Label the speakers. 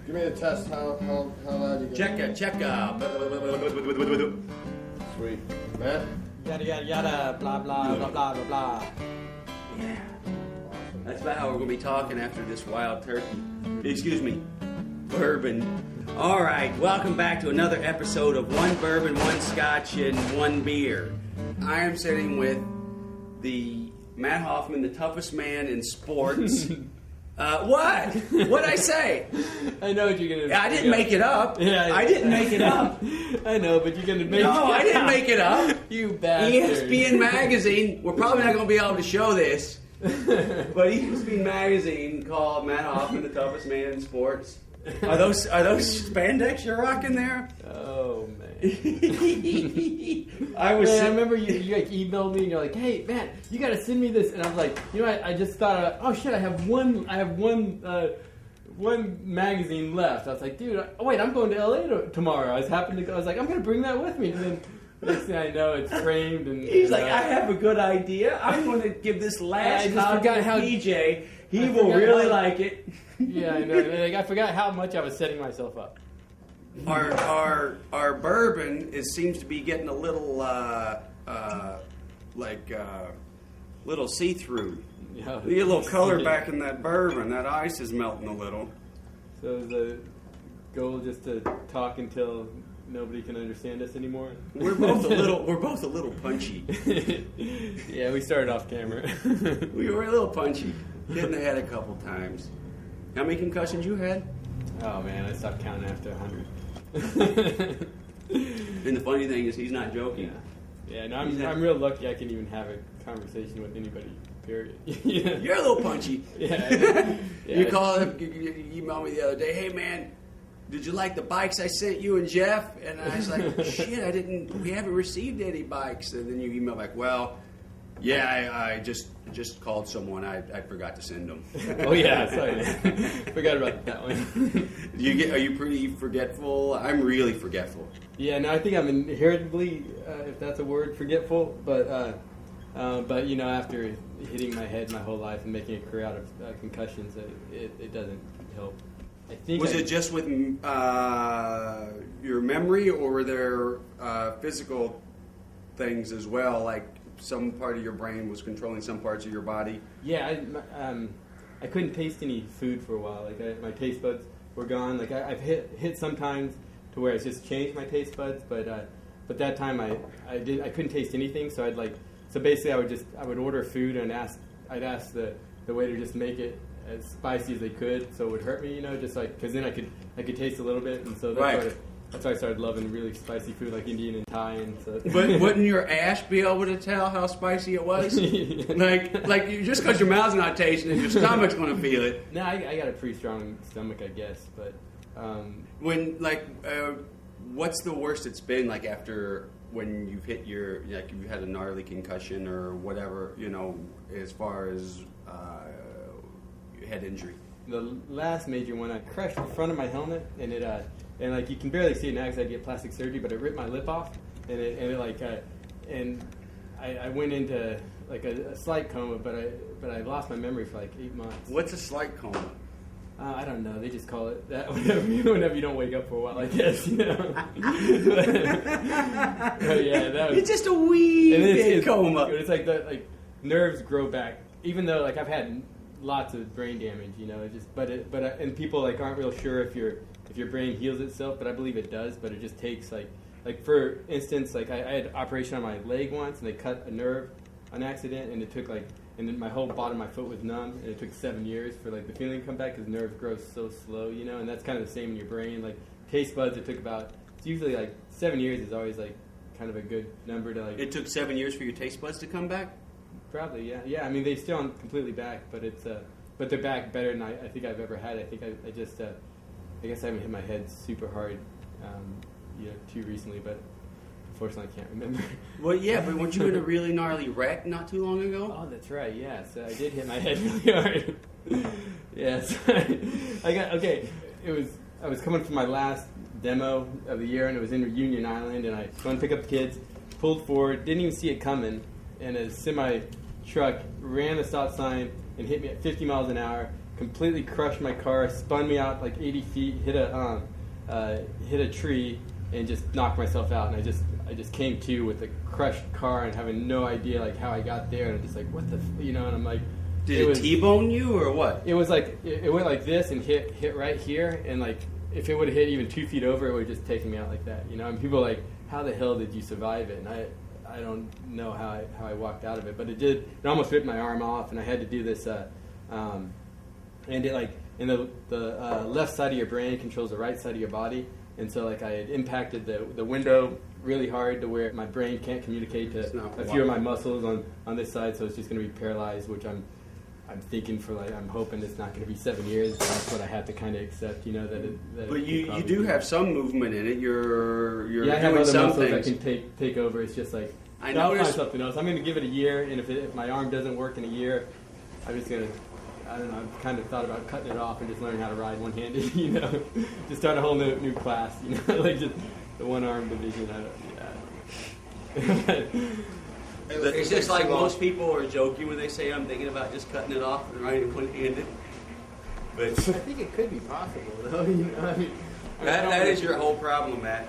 Speaker 1: Give me the test. How loud you get?
Speaker 2: Checka.
Speaker 1: Sweet. Matt?
Speaker 3: Yada yada yada. Blah blah blah blah blah blah.
Speaker 2: Yeah. That's about how we're going to be talking after this wild turkey. Excuse me. Bourbon. All right. Welcome back to another episode of One Bourbon, One Scotch, and One Beer. I am sitting with the Matt Hoffman, the toughest man in sports. What? What'd I say?
Speaker 3: I know what you're going to
Speaker 2: I didn't make it up.
Speaker 3: Yeah,
Speaker 2: I didn't make it up.
Speaker 3: I know, but you're going to make it up.
Speaker 2: No, I didn't make it up.
Speaker 3: You bastard.
Speaker 2: ESPN Magazine, we're probably not going to be able to show this, but ESPN Magazine called Matt Hoffman the toughest man in sports. Are those spandex you're rocking there?
Speaker 3: Oh, man.
Speaker 2: I
Speaker 3: remember you like emailed me and you're like, hey, man, you got to send me this. And I was like, you know what? I just thought, oh, shit, I have one magazine left. I was like, dude, wait, I'm going to LA tomorrow. I was like, I'm going to bring that with me. And then next thing I know, it's framed. And
Speaker 2: he's like, I have a good idea. I'm going to give this last copy to PJ. He will really like it.
Speaker 3: Yeah, I know. Like, I forgot how much I was setting myself up.
Speaker 2: Our bourbon seems to be getting a little little see-through.
Speaker 3: Yeah.
Speaker 2: You get a little color back in that bourbon. That ice is melting a little.
Speaker 3: So is the goal just to talk until nobody can understand us anymore?
Speaker 2: We're both a little punchy.
Speaker 3: Yeah, we started off camera.
Speaker 2: We were a little punchy. Hit in the head a couple times. How many concussions you had?
Speaker 3: Oh man, I stopped counting after 100.
Speaker 2: And the funny thing is, he's not joking.
Speaker 3: Yeah, no, I'm real lucky. I can even have a conversation with anybody. Period.
Speaker 2: Yeah. You're a little punchy.
Speaker 3: Yeah.
Speaker 2: You called up. You emailed me the other day. Hey man, did you like the bikes I sent you and Jeff? And I was like, shit, we haven't received any bikes. And then you email back, well, yeah, I just called someone. I forgot to send them.
Speaker 3: Oh yeah, sorry. Forgot about that one.
Speaker 2: Are you pretty forgetful? I'm really forgetful.
Speaker 3: Yeah, no, I think I'm inherently, if that's a word, forgetful. But you know, after hitting my head my whole life and making a career out of concussions, it doesn't help. I think
Speaker 2: it just with your memory, or were there physical things as well, like some part of your brain was controlling some parts of your body?
Speaker 3: Yeah, I couldn't taste any food for a while. Like my taste buds were gone. Like I've hit sometimes to where it's just changed my taste buds, but that time I couldn't taste anything. So basically I would order food and I'd ask the waiter just make it as spicy as they could, so it would hurt me, you know, just like because then I could taste a little bit, and so that's why I started loving really spicy food like Indian and Thai. And so.
Speaker 2: But wouldn't your ash be able to tell how spicy it was? like just because your mouth's not tasting it, your stomach's going to feel it.
Speaker 3: No, I got a pretty strong stomach, I guess. But
Speaker 2: what's the worst it's been like after when you've hit you had a gnarly concussion or whatever, you know, as far as head injury?
Speaker 3: The last major one, I crushed the front of my helmet, and and like you can barely see it now because I get plastic surgery, but it ripped my lip off, and I went into like a slight coma, but I lost my memory for like 8 months.
Speaker 2: What's a slight coma?
Speaker 3: I don't know. They just call it that whenever you don't wake up for a while, I guess, you know. But yeah, that was.
Speaker 2: It's just a wee bit coma.
Speaker 3: It's like nerves grow back, even though like I've had lots of brain damage, you know. It just and people like aren't real sure if your brain heals itself, but I believe it does. But it just takes like for instance, like I had an operation on my leg once, and they cut a nerve on accident, and it took and then my whole bottom of my foot was numb, and it took 7 years for like the feeling to come back because nerves grow so slow, you know. And that's kind of the same in your brain. Like taste buds, it's usually like 7 years is always like kind of a good number to like.
Speaker 2: It took 7 years for your taste buds to come back?
Speaker 3: Probably, yeah. Yeah, I mean, they still aren't completely back, but but they're back better than I think I've ever had. I think I guess I haven't hit my head super hard, too recently, but unfortunately I can't remember.
Speaker 2: Well, yeah, but weren't you in a really gnarly wreck not too long ago?
Speaker 3: Oh, that's right, yeah. So I did hit my head really hard. Yes. I was coming from my last demo of the year, and it was in Union Island, and I went to pick up the kids, pulled forward, didn't even see it coming, and a semi truck ran the stop sign, and hit me at 50 miles an hour, completely crushed my car, spun me out like 80 feet, hit a tree, and just knocked myself out. And I just came to with a crushed car and having no idea like how I got there. And I'm just like, what the, and I'm like,
Speaker 2: did it T-bone you or what?
Speaker 3: It was like it went like this and hit right here, and like if it would have hit even 2 feet over, it would have just taken me out like that. And people are like, how the hell did you survive it? And I don't know how I walked out of it, but it did. It almost ripped my arm off, and I had to do this. And it like, and the left side of your brain controls the right side of your body, and so like I had impacted the window really hard to where my brain can't communicate to a few of my muscles on this side, so it's just going to be paralyzed, which I'm thinking for like, I'm hoping it's not going to be 7 years. But that's what I have to kind of accept, that.
Speaker 2: But you do have some movement in it. You're
Speaker 3: I have
Speaker 2: doing
Speaker 3: other
Speaker 2: some
Speaker 3: muscles
Speaker 2: things.
Speaker 3: that can take over. It's just like
Speaker 2: I'll
Speaker 3: find something else. I'm going to give it a year, and if my arm doesn't work in a year, I'm just going to. I don't know. I've kind of thought about cutting it off and just learning how to ride one-handed. Just start a whole new class. Like just the one-arm division.
Speaker 2: It's just like most people are joking when they say I'm thinking about just cutting it off and riding one-handed. But
Speaker 3: I think it could be possible, though.
Speaker 2: that is your whole problem, Matt.